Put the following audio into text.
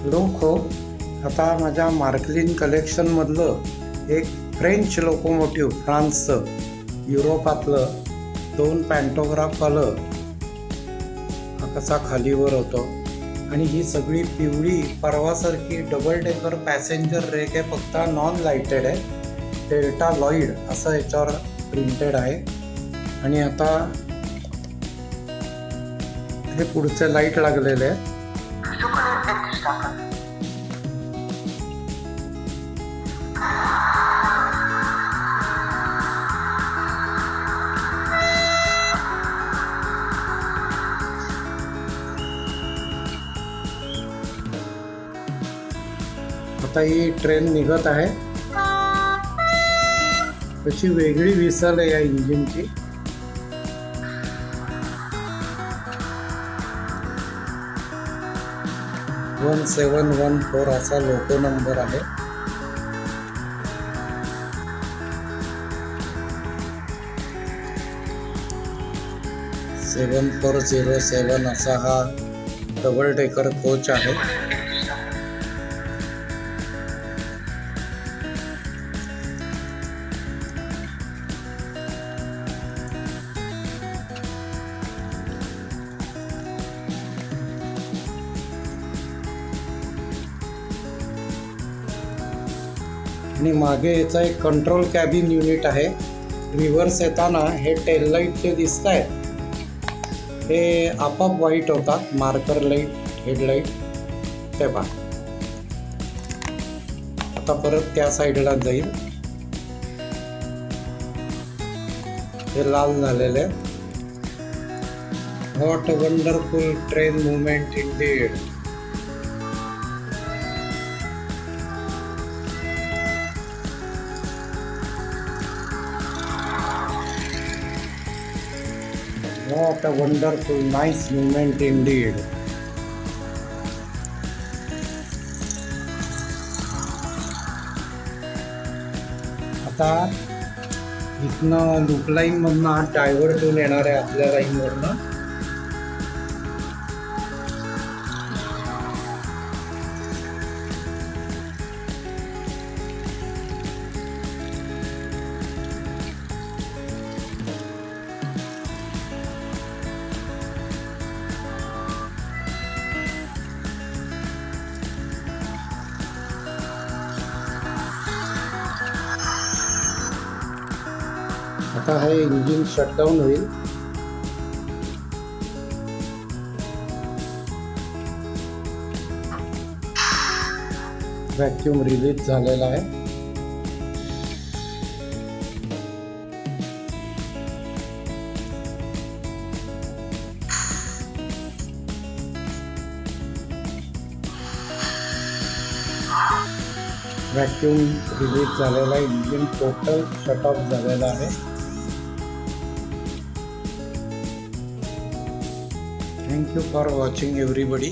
लोक आता माझ्या मार्कलिन कलेक्शनमधलं एक फ्रेंच लोकोमोटिव्ह फ्रान्सचं युरोपातलं 2 पॅन्टोग्राफ आलं. हा कसा खालीवर होतो आणि ही सगळी पिवळी परवासारखी डबल डेकर पॅसेंजर रेक आहे, फक्त नॉन लाईटेड आहे. डेल्टा लॉईड असं याच्यावर प्रिंटेड आहे. आणि आता हे पुढचे लाईट लागलेले आहेत. आता ही ट्रेन निघत आहे. कशी वेगळी विसल आहे या इंजिनची. वन 714 असा लोको नंबर आहे. सेवन 407 असा हा डबल डेकर कोच आहे. आणि मागे याचा एक कंट्रोल कॅबिन युनिट आहे. रिव्हर्स येताना हे टेल लाईट जे दिसत आहेत हे आपोआप व्हाईट होतात. मार्कर लाईट, हेडलाईट ते पहा. आता परत त्या साईडला जाईल. हे लाल झालेले. What wonderful train movement Indeed. What a wonderful, nice movement indeed. आता इथनं लूप लाईन मधनं डायव्हर्ट होऊन येणार आहे आपल्या लाईन वरनं. आता हे इंजिन शटडाऊन होईल. व्हॅक्यूम रिलीज झालेला आहे. व्हॅक्यूम रिलीज झालेला आहे. इंजिन टोटल शट ऑफ झालेला आहे. Thank you for watching everybody.